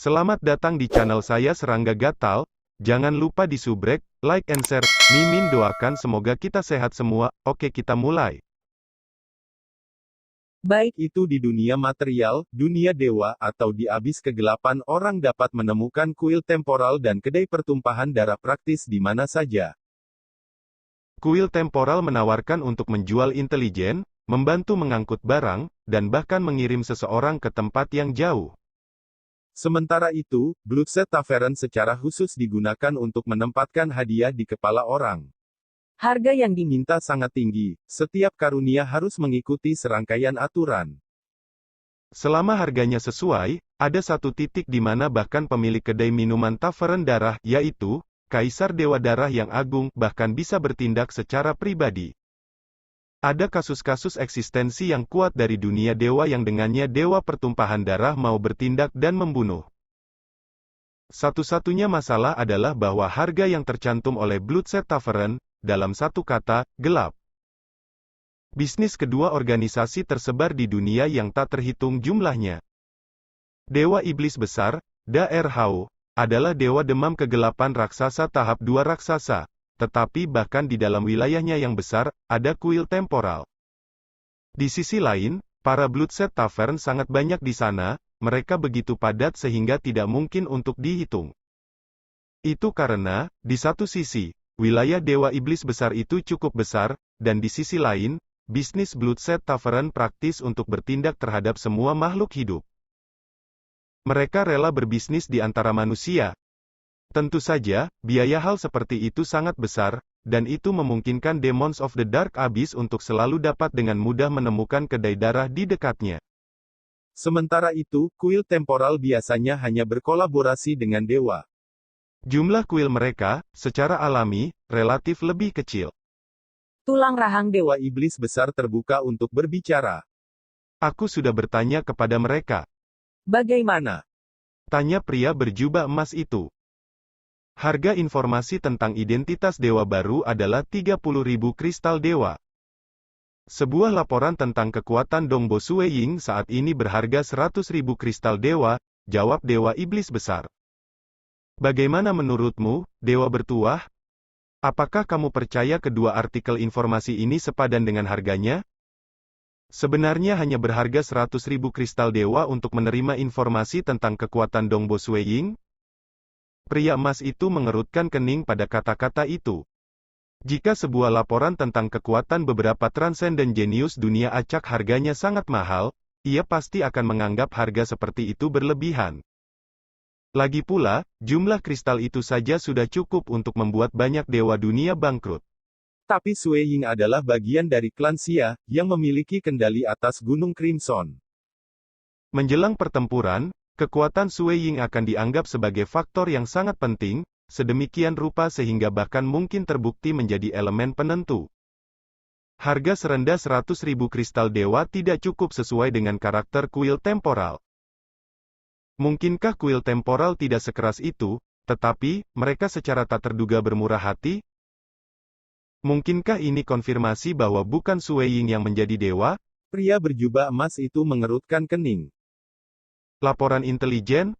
Selamat datang di channel saya Serangga Gatal. Jangan lupa di subrek, like and share. Mimin doakan semoga kita sehat semua. Oke, kita mulai. Baik itu di dunia material, dunia dewa, atau di abis kegelapan, orang dapat menemukan kuil temporal dan kedai pertumpahan darah praktis di mana saja. Kuil temporal menawarkan untuk menjual intelijen, membantu mengangkut barang, dan bahkan mengirim seseorang ke tempat yang jauh. Sementara itu, Bloodset Tavern secara khusus digunakan untuk menempatkan hadiah di kepala orang. Harga yang diminta sangat tinggi, setiap karunia harus mengikuti serangkaian aturan. Selama harganya sesuai, ada satu titik di mana bahkan pemilik kedai minuman tavern darah, yaitu Kaisar Dewa Darah yang Agung, bahkan bisa bertindak secara pribadi. Ada kasus-kasus eksistensi yang kuat dari dunia dewa yang dengannya dewa pertumpahan darah mau bertindak dan membunuh. Satu-satunya masalah adalah bahwa harga yang tercantum oleh Bloodset Tavern, dalam satu kata, gelap. Bisnis kedua organisasi tersebar di dunia yang tak terhitung jumlahnya. Dewa Iblis Besar, Da-Er-Hao, adalah dewa demam kegelapan raksasa tahap 2 raksasa. Tetapi bahkan di dalam wilayahnya yang besar, ada kuil temporal. Di sisi lain, para Bloodset Tavern sangat banyak di sana, mereka begitu padat sehingga tidak mungkin untuk dihitung. Itu karena, di satu sisi, wilayah Dewa Iblis Besar itu cukup besar, dan di sisi lain, bisnis Bloodset Tavern praktis untuk bertindak terhadap semua makhluk hidup. Mereka rela berbisnis di antara manusia. Tentu saja, biaya hal seperti itu sangat besar, dan itu memungkinkan Demons of the Dark Abyss untuk selalu dapat dengan mudah menemukan kedai darah di dekatnya. Sementara itu, kuil temporal biasanya hanya berkolaborasi dengan dewa. Jumlah kuil mereka, secara alami, relatif lebih kecil. Tulang rahang Dewa Iblis Besar terbuka untuk berbicara. Aku sudah bertanya kepada mereka. Bagaimana? Tanya pria berjubah emas itu. Harga informasi tentang identitas dewa baru adalah 30.000 kristal dewa. Sebuah laporan tentang kekuatan Dongbo Sueying saat ini berharga 100.000 kristal dewa, jawab Dewa Iblis Besar. Bagaimana menurutmu, Dewa Bertuah? Apakah kamu percaya kedua artikel informasi ini sepadan dengan harganya? Sebenarnya hanya berharga 100.000 kristal dewa untuk menerima informasi tentang kekuatan Dongbo Sueying? Pria emas itu mengerutkan kening pada kata-kata itu. Jika sebuah laporan tentang kekuatan beberapa transenden jenius dunia acak harganya sangat mahal, ia pasti akan menganggap harga seperti itu berlebihan. Lagi pula, jumlah kristal itu saja sudah cukup untuk membuat banyak dewa dunia bangkrut. Tapi Sueying adalah bagian dari klan Xia, yang memiliki kendali atas Gunung Crimson. Menjelang pertempuran, kekuatan Sueying akan dianggap sebagai faktor yang sangat penting, sedemikian rupa sehingga bahkan mungkin terbukti menjadi elemen penentu. Harga serendah 100.000 kristal dewa tidak cukup sesuai dengan karakter kuil temporal. Mungkinkah kuil temporal tidak sekeras itu, tetapi, mereka secara tak terduga bermurah hati? Mungkinkah ini konfirmasi bahwa bukan Sueying yang menjadi dewa? Pria berjubah emas itu mengerutkan kening. Laporan intelijen?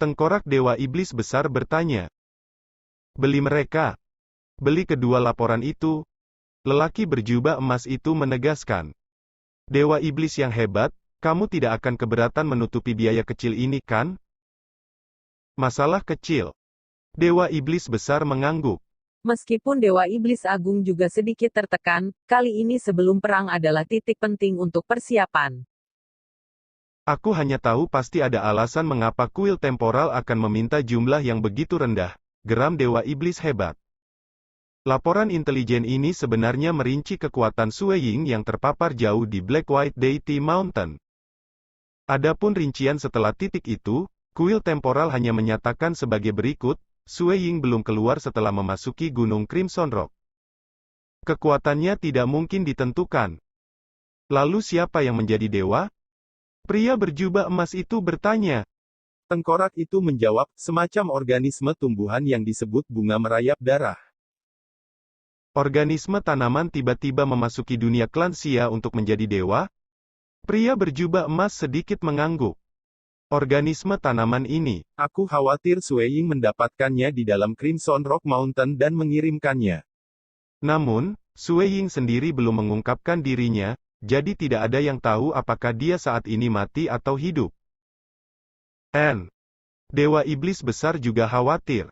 Tengkorak Dewa Iblis Besar bertanya. Beli mereka. Beli kedua laporan itu. Lelaki berjubah emas itu menegaskan. Dewa Iblis yang hebat, kamu tidak akan keberatan menutupi biaya kecil ini kan? Masalah kecil. Dewa Iblis Besar mengangguk. Meskipun Dewa Iblis Agung juga sedikit tertekan, kali ini sebelum perang adalah titik penting untuk persiapan. Aku hanya tahu pasti ada alasan mengapa kuil temporal akan meminta jumlah yang begitu rendah, geram Dewa Iblis hebat. Laporan intelijen ini sebenarnya merinci kekuatan Sueying yang terpapar jauh di Black White Deity Mountain. Adapun rincian setelah titik itu, kuil temporal hanya menyatakan sebagai berikut, Sueying belum keluar setelah memasuki Gunung Crimson Rock. Kekuatannya tidak mungkin ditentukan. Lalu siapa yang menjadi dewa? Pria berjubah emas itu bertanya. Tengkorak itu menjawab, semacam organisme tumbuhan yang disebut bunga merayap darah. Organisme tanaman tiba-tiba memasuki dunia klan Xia untuk menjadi dewa? Pria berjubah emas sedikit mengangguk. organisme tanaman ini. Aku khawatir Sue Ying mendapatkannya di dalam Crimson Rock Mountain dan mengirimkannya. Namun, Sue Ying sendiri belum mengungkapkan dirinya, jadi tidak ada yang tahu apakah dia saat ini mati atau hidup. Dewa Iblis Besar juga khawatir.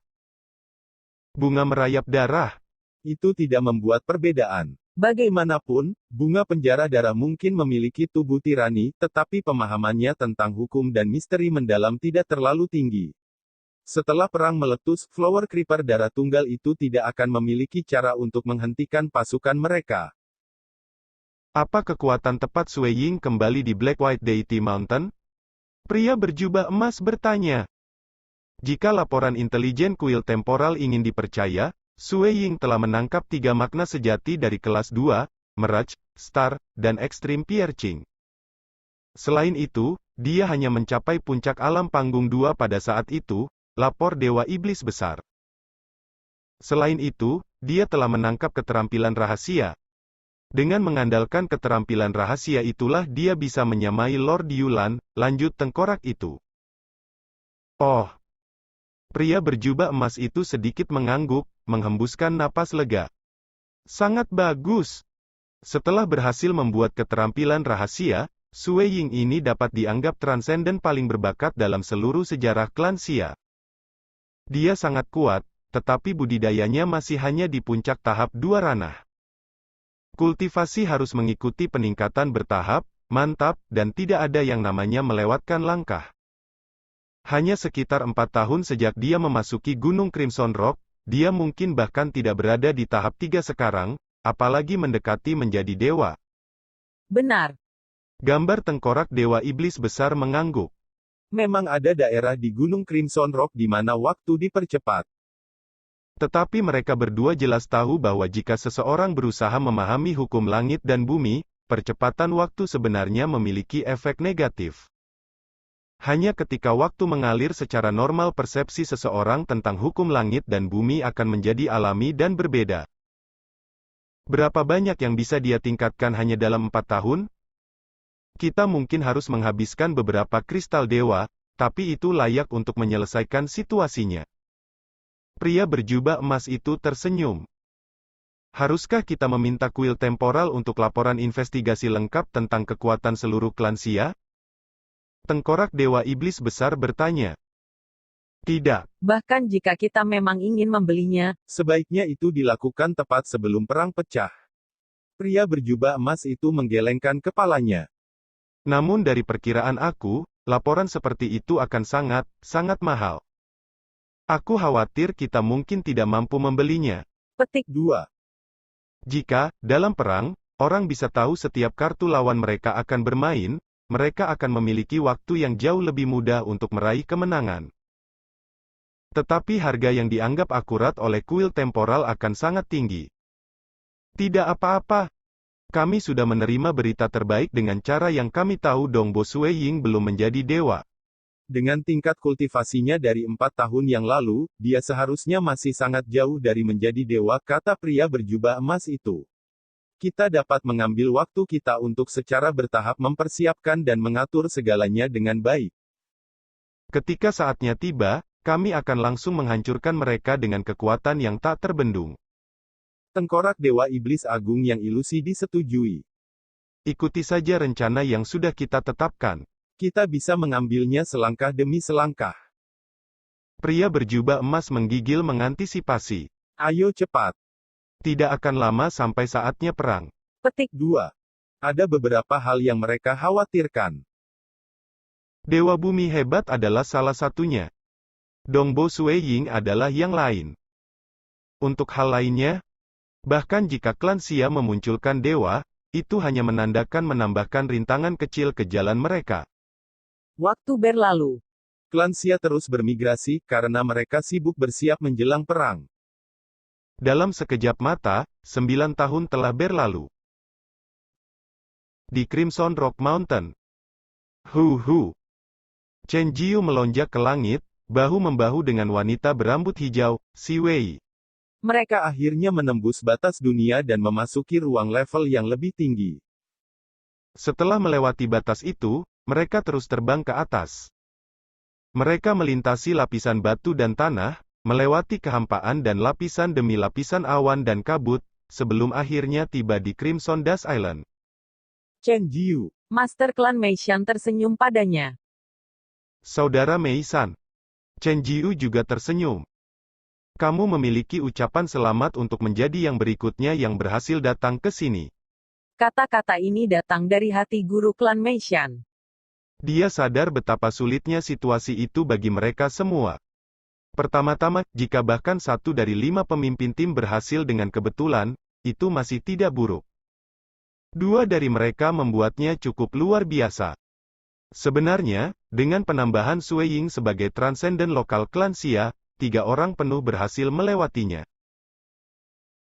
Bunga merayap darah. Itu tidak membuat perbedaan. Bagaimanapun, bunga penjara darah mungkin memiliki tubuh tirani, tetapi pemahamannya tentang hukum dan misteri mendalam tidak terlalu tinggi. Setelah perang meletus, Flower Creeper darah tunggal itu tidak akan memiliki cara untuk menghentikan pasukan mereka. Apa kekuatan tepat Sue Ying kembali di Black White Deity Mountain? Pria berjubah emas bertanya. Jika laporan intelijen kuil temporal ingin dipercaya, Sue Ying telah menangkap 3 makna sejati dari kelas 2, Mirage, Star, dan Extreme Piercing. Selain itu, dia hanya mencapai puncak alam panggung 2 pada saat itu, lapor Dewa Iblis Besar. Selain itu, dia telah menangkap keterampilan rahasia. Dengan mengandalkan keterampilan rahasia itulah dia bisa menyamai Lord Yulan, lanjut tengkorak itu. Oh. Pria berjubah emas itu sedikit mengangguk, menghembuskan napas lega. Sangat bagus. Setelah berhasil membuat keterampilan rahasia, Sue Ying ini dapat dianggap transenden paling berbakat dalam seluruh sejarah klan Xia. Dia sangat kuat, tetapi budidayanya masih hanya di puncak tahap 2 ranah. Kultivasi harus mengikuti peningkatan bertahap, mantap, dan tidak ada yang namanya melewatkan langkah. Hanya sekitar 4 tahun sejak dia memasuki Gunung Crimson Rock, dia mungkin bahkan tidak berada di tahap 3 sekarang, apalagi mendekati menjadi dewa. Benar. Gambar tengkorak Dewa Iblis Besar mengangguk. Memang ada daerah di Gunung Crimson Rock di mana waktu dipercepat. Tetapi mereka berdua jelas tahu bahwa jika seseorang berusaha memahami hukum langit dan bumi, percepatan waktu sebenarnya memiliki efek negatif. Hanya ketika waktu mengalir secara normal persepsi seseorang tentang hukum langit dan bumi akan menjadi alami dan berbeda. Berapa banyak yang bisa dia tingkatkan hanya dalam 4 tahun? Kita mungkin harus menghabiskan beberapa kristal dewa, tapi itu layak untuk menyelesaikan situasinya. Pria berjubah emas itu tersenyum. Haruskah kita meminta kuil temporal untuk laporan investigasi lengkap tentang kekuatan seluruh klan Xia? Tengkorak Dewa Iblis Besar bertanya. Tidak. Bahkan jika kita memang ingin membelinya, sebaiknya itu dilakukan tepat sebelum perang pecah. Pria berjubah emas itu menggelengkan kepalanya. Namun dari perkiraan aku, laporan seperti itu akan sangat mahal. Aku khawatir kita mungkin tidak mampu membelinya. Petik 2. Jika, dalam perang, orang bisa tahu setiap kartu lawan mereka akan bermain, mereka akan memiliki waktu yang jauh lebih mudah untuk meraih kemenangan. Tetapi harga yang dianggap akurat oleh kuil temporal akan sangat tinggi. Tidak apa-apa. Kami sudah menerima berita terbaik dengan cara yang kami tahu Dongbo Sue Ying belum menjadi dewa. Dengan tingkat kultivasinya dari 4 tahun yang lalu, dia seharusnya masih sangat jauh dari menjadi dewa, kata pria berjubah emas itu. Kita dapat mengambil waktu kita untuk secara bertahap mempersiapkan dan mengatur segalanya dengan baik. Ketika saatnya tiba, kami akan langsung menghancurkan mereka dengan kekuatan yang tak terbendung. Tengkorak Dewa Iblis Agung yang ilusi disetujui. Ikuti saja rencana yang sudah kita tetapkan. Kita bisa mengambilnya selangkah demi selangkah. Pria berjubah emas menggigil mengantisipasi. Ayo cepat. Tidak akan lama sampai saatnya perang. Petik 2. Ada beberapa hal yang mereka khawatirkan. Dewa Bumi hebat adalah salah satunya. Dongbo Sue Ying adalah yang lain. Untuk hal lainnya, bahkan jika klan Xia memunculkan dewa, itu hanya menambahkan rintangan kecil ke jalan mereka. Waktu berlalu. Klan Xia terus bermigrasi, karena mereka sibuk bersiap menjelang perang. Dalam sekejap mata, 9 tahun telah berlalu. Di Crimson Rock Mountain. Chen Jiu melonjak ke langit, bahu-membahu dengan wanita berambut hijau, Si Wei. Mereka akhirnya menembus batas dunia dan memasuki ruang level yang lebih tinggi. Setelah melewati batas itu, mereka terus terbang ke atas. Mereka melintasi lapisan batu dan tanah, melewati kehampaan dan lapisan demi lapisan awan dan kabut, sebelum akhirnya tiba di Crimson Dust Island. Chen Jiu. Master Klan Meishan tersenyum padanya. Saudara Mei-san. Chen Jiu juga tersenyum. Kamu memiliki ucapan selamat untuk menjadi yang berikutnya yang berhasil datang ke sini. Kata-kata ini datang dari hati guru Klan Meishan. Dia sadar betapa sulitnya situasi itu bagi mereka semua. Pertama-tama, jika bahkan 1 dari 5 pemimpin tim berhasil dengan kebetulan, itu masih tidak buruk. 2 dari mereka membuatnya cukup luar biasa. Sebenarnya, dengan penambahan Sui Ying sebagai transenden lokal klan Xia, 3 orang penuh berhasil melewatinya.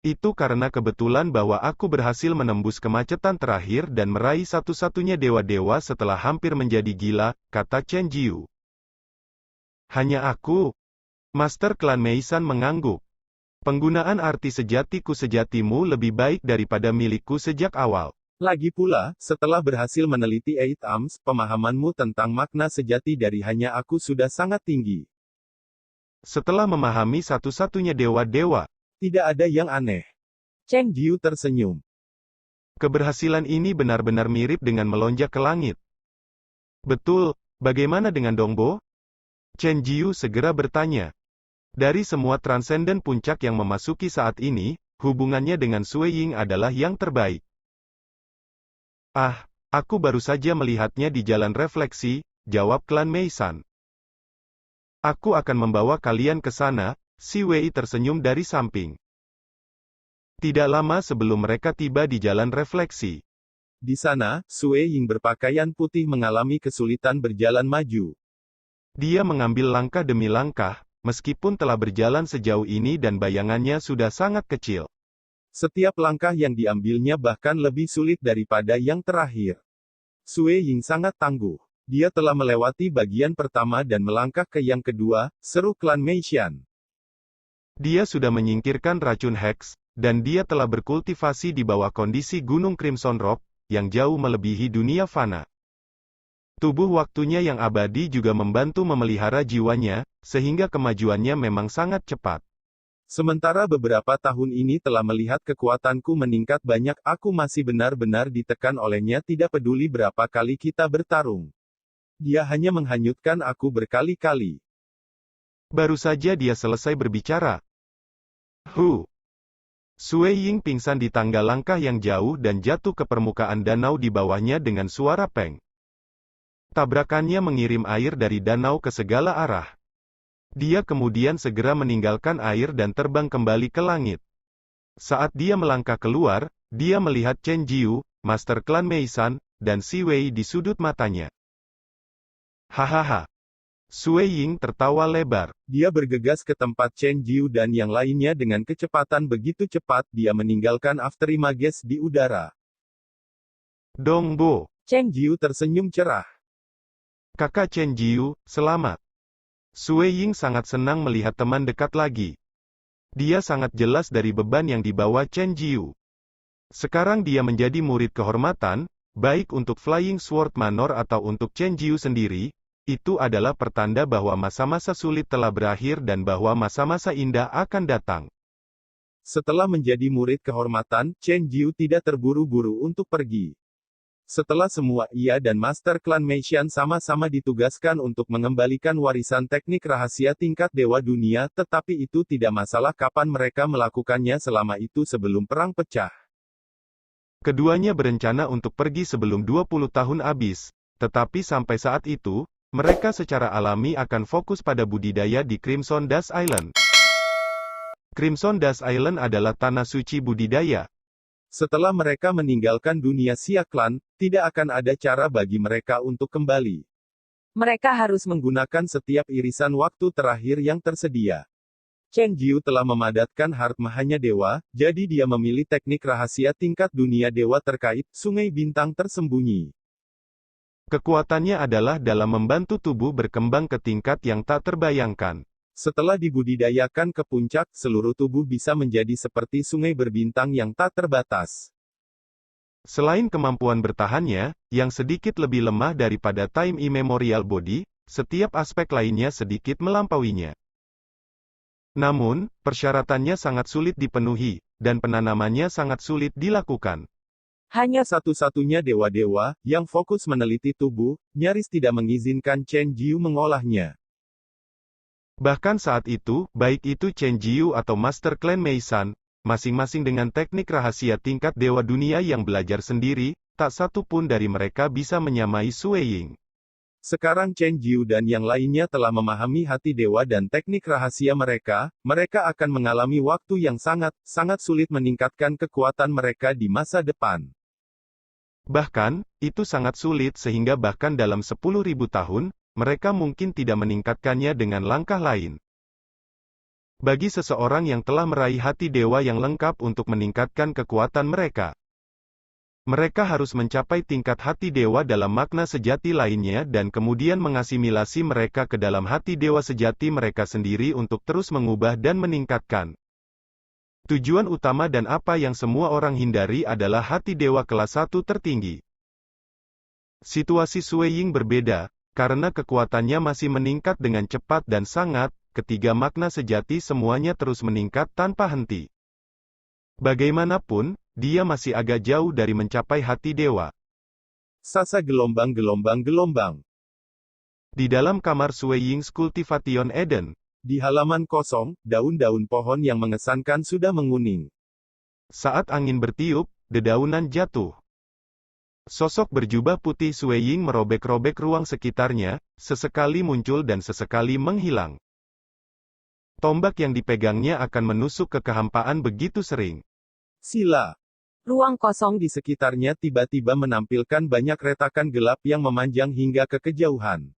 Itu karena kebetulan bahwa aku berhasil menembus kemacetan terakhir dan meraih satu-satunya dewa-dewa setelah hampir menjadi gila, kata Chen Jiu. Hanya aku? Master Klan Mei-san mengangguk. Penggunaan arti sejatiku sejatimu lebih baik daripada milikku sejak awal. Lagi pula, setelah berhasil meneliti Eight Arms, pemahamanmu tentang makna sejati dari hanya aku sudah sangat tinggi. Setelah memahami satu-satunya dewa-dewa, tidak ada yang aneh. Chen Jiu tersenyum. Keberhasilan ini benar-benar mirip dengan melonjak ke langit. Betul, bagaimana dengan Dongbo? Chen Jiu segera bertanya. Dari semua transenden puncak yang memasuki saat ini, hubungannya dengan Sui Ying adalah yang terbaik. Ah, aku baru saja melihatnya di jalan refleksi, jawab Klan Mei-san. Aku akan membawa kalian ke sana, si Wei tersenyum dari samping. Tidak lama sebelum mereka tiba di jalan refleksi. Di sana, Sui Ying berpakaian putih mengalami kesulitan berjalan maju. Dia mengambil langkah demi langkah, meskipun telah berjalan sejauh ini dan bayangannya sudah sangat kecil. Setiap langkah yang diambilnya bahkan lebih sulit daripada yang terakhir. Sui Ying sangat tangguh. Dia telah melewati bagian pertama dan melangkah ke yang kedua, seru Klan Meishan. Dia sudah menyingkirkan racun Hex, dan dia telah berkultivasi di bawah kondisi Gunung Crimson Rock, yang jauh melebihi dunia fana. Tubuh waktunya yang abadi juga membantu memelihara jiwanya, sehingga kemajuannya memang sangat cepat. Sementara beberapa tahun ini telah melihat kekuatanku meningkat banyak, aku masih benar-benar ditekan olehnya tidak peduli berapa kali kita bertarung. Dia hanya menghanyutkan aku berkali-kali. Baru saja dia selesai berbicara. Sui Ying pingsan di tangga langkah yang jauh dan jatuh ke permukaan danau di bawahnya dengan suara peng. Tabrakannya mengirim air dari danau ke segala arah. Dia kemudian segera meninggalkan air dan terbang kembali ke langit. Saat dia melangkah keluar, dia melihat Chen Jiu, Master Klan Mei-san, dan Si Wei di sudut matanya. Hahaha. Sui Ying tertawa lebar. Dia bergegas ke tempat Chen Jiu dan yang lainnya dengan kecepatan begitu cepat, dia meninggalkan Afterimages di udara. Dongbo. Chen Jiu tersenyum cerah. Kakak Chen Jiu, selamat. Sui Ying sangat senang melihat teman dekat lagi. Dia sangat jelas dari beban yang dibawa Chen Jiu. Sekarang dia menjadi murid kehormatan, baik untuk Flying Sword Manor atau untuk Chen Jiu sendiri. Itu adalah pertanda bahwa masa-masa sulit telah berakhir dan bahwa masa-masa indah akan datang. Setelah menjadi murid kehormatan, Chen Jiu tidak terburu-buru untuk pergi. Setelah semua, ia dan Master Klan Meishan sama-sama ditugaskan untuk mengembalikan warisan teknik rahasia tingkat Dewa Dunia, tetapi itu tidak masalah kapan mereka melakukannya selama itu sebelum perang pecah. Keduanya berencana untuk pergi sebelum 20 tahun habis, tetapi sampai saat itu, mereka secara alami akan fokus pada budidaya di Crimson Dust Island. Crimson Dust Island adalah tanah suci budidaya. Setelah mereka meninggalkan dunia Xia Clan, tidak akan ada cara bagi mereka untuk kembali. Mereka harus menggunakan setiap irisan waktu terakhir yang tersedia. Chen Jiu telah memadatkan hartmahanya dewa, jadi dia memilih teknik rahasia tingkat dunia dewa terkait Sungai Bintang Tersembunyi. Kekuatannya adalah dalam membantu tubuh berkembang ke tingkat yang tak terbayangkan. Setelah dibudidayakan ke puncak, seluruh tubuh bisa menjadi seperti sungai berbintang yang tak terbatas. Selain kemampuan bertahannya, yang sedikit lebih lemah daripada Time Immemorial Body, setiap aspek lainnya sedikit melampauinya. Namun, persyaratannya sangat sulit dipenuhi, dan penanamannya sangat sulit dilakukan. Hanya satu-satunya dewa-dewa, yang fokus meneliti tubuh, nyaris tidak mengizinkan Chen Jiu mengolahnya. Bahkan saat itu, baik itu Chen Jiu atau Master Clan Meisan, masing-masing dengan teknik rahasia tingkat dewa dunia yang belajar sendiri, tak satu pun dari mereka bisa menyamai Sui Ying. Sekarang Chen Jiu dan yang lainnya telah memahami hati dewa dan teknik rahasia mereka akan mengalami waktu yang sangat sulit meningkatkan kekuatan mereka di masa depan. Bahkan, itu sangat sulit sehingga bahkan dalam 10.000 tahun, mereka mungkin tidak meningkatkannya dengan langkah lain. Bagi seseorang yang telah meraih hati dewa yang lengkap untuk meningkatkan kekuatan mereka, mereka harus mencapai tingkat hati dewa dalam makna sejati lainnya dan kemudian mengasimilasi mereka ke dalam hati dewa sejati mereka sendiri untuk terus mengubah dan meningkatkan. Tujuan utama dan apa yang semua orang hindari adalah hati dewa kelas 1 tertinggi. Situasi Sui Ying berbeda, karena kekuatannya masih meningkat dengan cepat dan sangat, ketiga makna sejati semuanya terus meningkat tanpa henti. Bagaimanapun, dia masih agak jauh dari mencapai hati dewa. Sasa gelombang-gelombang-gelombang. Di dalam kamar Sui Ying's Cultivation Eden, di halaman kosong, daun-daun pohon yang mengesankan sudah menguning. Saat angin bertiup, dedaunan jatuh. Sosok berjubah putih Sui Ying merobek-robek ruang sekitarnya, sesekali muncul dan sesekali menghilang. Tombak yang dipegangnya akan menusuk ke kehampaan begitu sering. Sila. Ruang kosong Di sekitarnya tiba-tiba menampilkan banyak retakan gelap yang memanjang hingga ke kejauhan.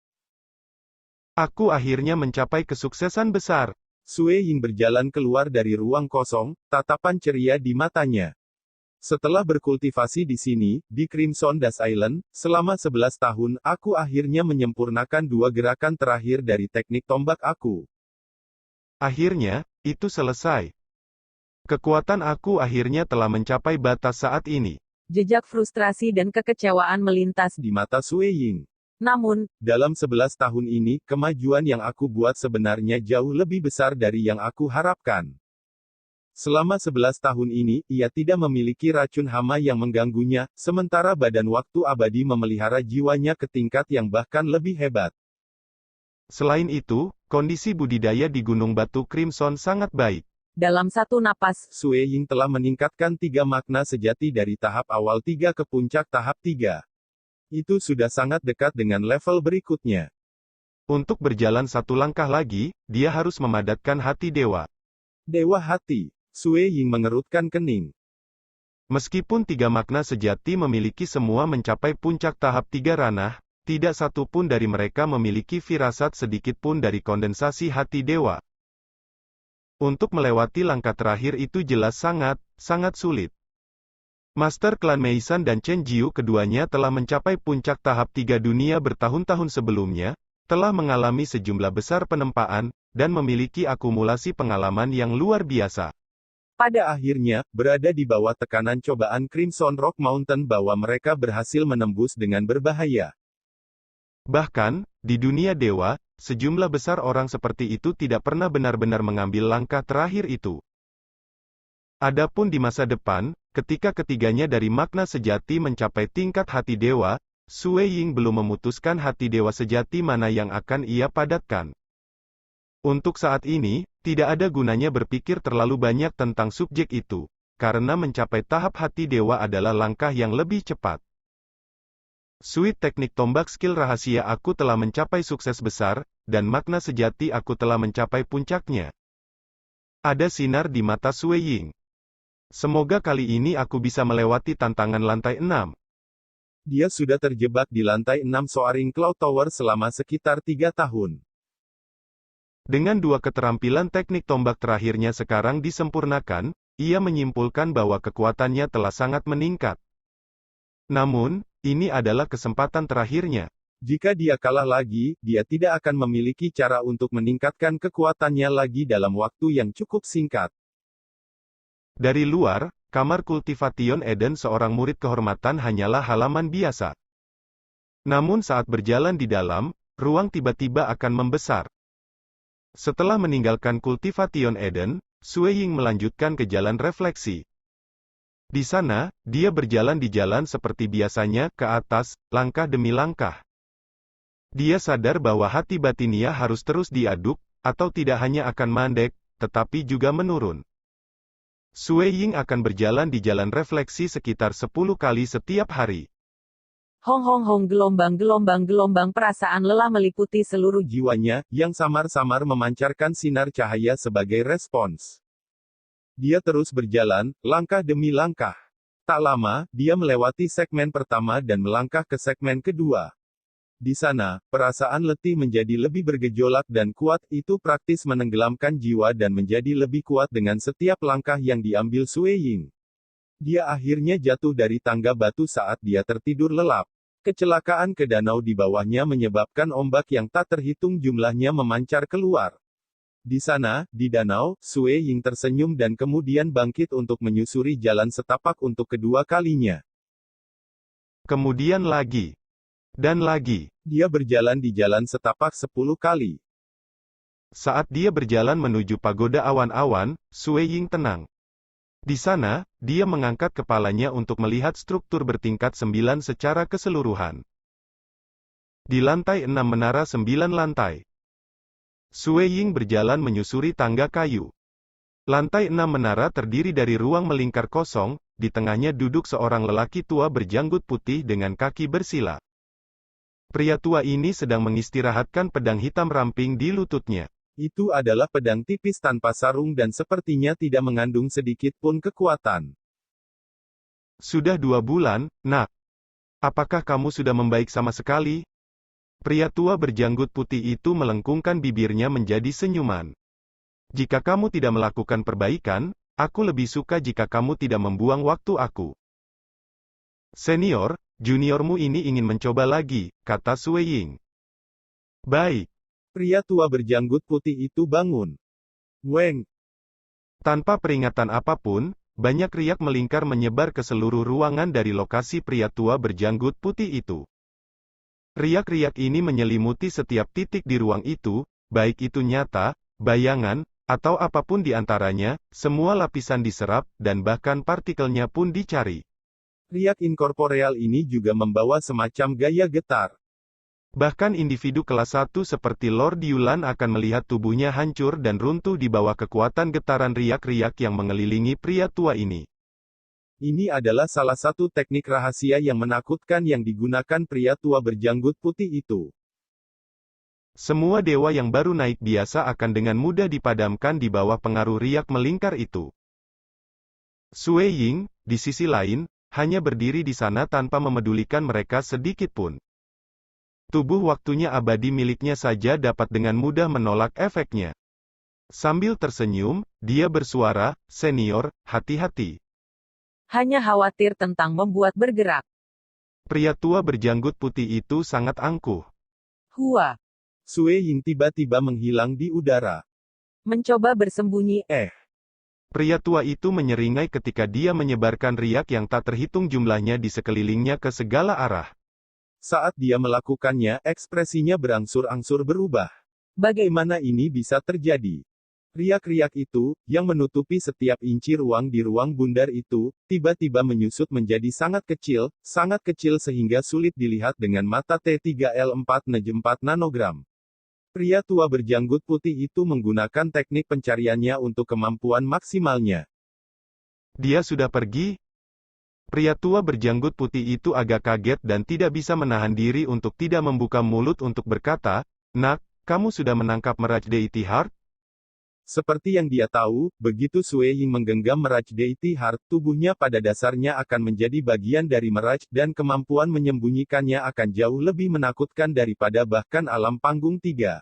Aku akhirnya mencapai kesuksesan besar. Sui Ying berjalan keluar dari ruang kosong, tatapan ceria di matanya. Setelah berkultivasi di sini, di Crimson Dust Island, selama 11 tahun, aku akhirnya menyempurnakan 2 gerakan terakhir dari teknik tombak aku. Akhirnya, itu selesai. Kekuatan aku akhirnya telah mencapai batas saat ini. Jejak frustrasi dan kekecewaan melintas di mata Sui Ying. Namun, dalam 11 tahun ini, kemajuan yang aku buat sebenarnya jauh lebih besar dari yang aku harapkan. Selama 11 tahun ini, ia tidak memiliki racun hama yang mengganggunya, sementara badan waktu abadi memelihara jiwanya ke tingkat yang bahkan lebih hebat. Selain itu, kondisi budidaya di Gunung Batu Crimson sangat baik. Dalam satu napas, Sui Ying telah meningkatkan 3 makna sejati dari tahap awal 3 ke puncak tahap 3. Itu sudah sangat dekat dengan level berikutnya. Untuk berjalan satu langkah lagi, dia harus memadatkan hati dewa. Dewa hati. Sui Ying mengerutkan kening. Meskipun 3 makna sejati memiliki semua mencapai puncak tahap 3 ranah, tidak satu pun dari mereka memiliki firasat sedikit pun dari kondensasi hati dewa. Untuk melewati langkah terakhir itu jelas sangat sulit. Master Klan Meisan dan Chen Jiu keduanya telah mencapai puncak tahap 3 dunia bertahun-tahun sebelumnya, telah mengalami sejumlah besar penempaan, dan memiliki akumulasi pengalaman yang luar biasa. Pada akhirnya, berada di bawah tekanan cobaan Crimson Rock Mountain bahwa mereka berhasil menembus dengan berbahaya. Bahkan, di dunia dewa, sejumlah besar orang seperti itu tidak pernah benar-benar mengambil langkah terakhir itu. Adapun di masa depan, ketika ketiganya dari makna sejati mencapai tingkat hati dewa, Sui Ying belum memutuskan hati dewa sejati mana yang akan ia padatkan. Untuk saat ini, tidak ada gunanya berpikir terlalu banyak tentang subjek itu, karena mencapai tahap hati dewa adalah langkah yang lebih cepat. Suite teknik tombak skill rahasia aku telah mencapai sukses besar, dan makna sejati aku telah mencapai puncaknya. Ada sinar di mata Sui Ying. Semoga kali ini aku bisa melewati tantangan lantai 6. Dia sudah terjebak di lantai 6 Soaring Cloud Tower selama sekitar 3 tahun. Dengan 2 keterampilan teknik tombak terakhirnya sekarang disempurnakan, ia menyimpulkan bahwa kekuatannya telah sangat meningkat. Namun, ini adalah kesempatan terakhirnya. Jika dia kalah lagi, dia tidak akan memiliki cara untuk meningkatkan kekuatannya lagi dalam waktu yang cukup singkat. Dari luar, kamar Cultivation Eden seorang murid kehormatan hanyalah halaman biasa. Namun saat berjalan di dalam, ruang tiba-tiba akan membesar. Setelah meninggalkan Cultivation Eden, Sue Ying melanjutkan ke jalan refleksi. Di sana, dia berjalan di jalan seperti biasanya, ke atas, langkah demi langkah. Dia sadar bahwa hati batinnya harus terus diaduk, atau tidak hanya akan mandek, tetapi juga menurun. Sue Ying akan berjalan di jalan refleksi sekitar 10 kali setiap hari. Hong hong hong, gelombang perasaan lelah meliputi seluruh jiwanya, yang samar-samar memancarkan sinar cahaya sebagai respons. Dia terus berjalan, langkah demi langkah. Tak lama, dia melewati segmen pertama dan melangkah ke segmen kedua. Di sana, perasaan letih menjadi lebih bergejolak dan kuat, itu praktis menenggelamkan jiwa dan menjadi lebih kuat dengan setiap langkah yang diambil Sue Ying. Dia akhirnya jatuh dari tangga batu saat dia tertidur lelap. Kecelakaan ke danau di bawahnya menyebabkan ombak yang tak terhitung jumlahnya memancar keluar. Di sana, di danau, Sue Ying tersenyum dan kemudian bangkit untuk menyusuri jalan setapak untuk kedua kalinya. Kemudian lagi. Dan lagi. Dia berjalan di jalan setapak 10 kali. Saat dia berjalan menuju pagoda awan-awan, Sue Ying tenang. Di sana, dia mengangkat kepalanya untuk melihat struktur bertingkat 9 secara keseluruhan. Di lantai 6 menara 9 lantai. Sue Ying berjalan menyusuri tangga kayu. Lantai 6 menara terdiri dari ruang melingkar kosong, di tengahnya duduk seorang lelaki tua berjanggut putih dengan kaki bersila. Pria tua ini sedang mengistirahatkan pedang hitam ramping di lututnya. Itu adalah pedang tipis tanpa sarung dan sepertinya tidak mengandung sedikit pun kekuatan. Sudah 2 bulan, Nak. Apakah kamu sudah membaik sama sekali? Pria tua berjanggut putih itu melengkungkan bibirnya menjadi senyuman. Jika kamu tidak melakukan perbaikan, aku lebih suka jika kamu tidak membuang waktu aku. Senior, juniormu ini ingin mencoba lagi, kata Sue Ying. Baik. Pria tua berjanggut putih itu bangun. Weng. Tanpa peringatan apapun, banyak riak melingkar menyebar ke seluruh ruangan dari lokasi pria tua berjanggut putih itu. Riak-riak ini menyelimuti setiap titik di ruang itu, baik itu nyata, bayangan, atau apapun di antaranya, semua lapisan diserap, dan bahkan partikelnya pun dicari. Riak inkorporeal ini juga membawa semacam gaya getar. Bahkan individu kelas 1 seperti Lord Yulan akan melihat tubuhnya hancur dan runtuh di bawah kekuatan getaran riak-riak yang mengelilingi pria tua ini. Ini adalah salah satu teknik rahasia yang menakutkan yang digunakan pria tua berjanggut putih itu. Semua dewa yang baru naik biasa akan dengan mudah dipadamkan di bawah pengaruh riak melingkar itu. Sue Ying, di sisi lain, hanya berdiri di sana tanpa memedulikan mereka sedikit pun. Tubuh waktunya abadi miliknya saja dapat dengan mudah menolak efeknya. Sambil tersenyum, dia bersuara, "Senior, hati-hati." hanya khawatir tentang membuat bergerak. Pria tua berjanggut putih itu sangat angkuh. Hua. Sue Ying tiba-tiba menghilang di udara. Mencoba bersembunyi. Pria tua itu menyeringai ketika dia menyebarkan riak yang tak terhitung jumlahnya di sekelilingnya ke segala arah. Saat dia melakukannya, ekspresinya berangsur-angsur berubah. Bagaimana ini bisa terjadi? Riak-riak itu, yang menutupi setiap inci ruang di ruang bundar itu, tiba-tiba menyusut menjadi sangat kecil sehingga sulit dilihat dengan mata T3L4N4 nanogram. Pria tua berjanggut putih itu menggunakan teknik pencariannya untuk kemampuan maksimalnya. Dia sudah pergi? Pria tua berjanggut putih itu agak kaget dan tidak bisa menahan diri untuk tidak membuka mulut untuk berkata, "Nak, kamu sudah menangkap Mirage Deity Heart?" Seperti yang dia tahu, begitu Sue Ying menggenggam Mirage Deity Heart, tubuhnya pada dasarnya akan menjadi bagian dari Mirage, dan kemampuan menyembunyikannya akan jauh lebih menakutkan daripada bahkan alam panggung 3.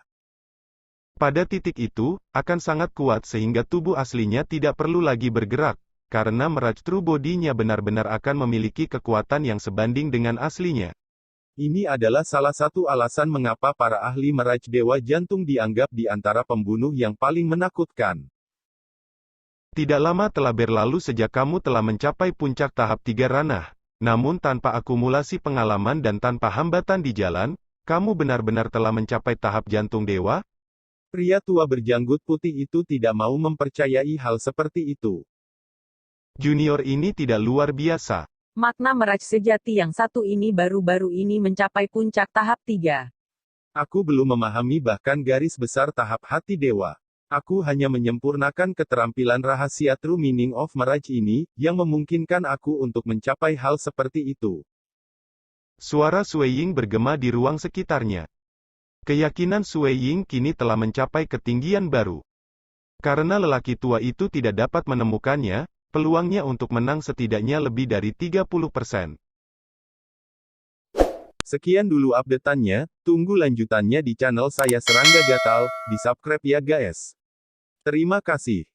Pada titik itu, akan sangat kuat sehingga tubuh aslinya tidak perlu lagi bergerak, karena Mirage True Body-nya benar-benar akan memiliki kekuatan yang sebanding dengan aslinya. Ini adalah salah satu alasan mengapa para ahli Mirage Dewa Jantung dianggap di antara pembunuh yang paling menakutkan. Tidak lama telah berlalu sejak kamu telah mencapai puncak tahap 3 ranah. Namun tanpa akumulasi pengalaman dan tanpa hambatan di jalan, Kamu benar-benar telah mencapai tahap jantung dewa? Pria tua berjanggut putih itu tidak mau mempercayai hal seperti itu. Junior ini tidak luar biasa. Makna Miraj sejati yang satu ini baru-baru ini mencapai puncak tahap 3. Aku belum memahami bahkan garis besar tahap hati dewa. Aku hanya menyempurnakan keterampilan rahasia True Meaning of Miraj ini, yang memungkinkan aku untuk mencapai hal seperti itu. Suara Sui Ying bergema di ruang sekitarnya. Keyakinan Sui Ying kini telah mencapai ketinggian baru. Karena lelaki tua itu tidak dapat menemukannya, peluangnya untuk menang setidaknya lebih dari 30%. Sekian dulu update-annya, tunggu lanjutannya di channel saya Serangga Gatal, di subscribe ya guys. Terima kasih.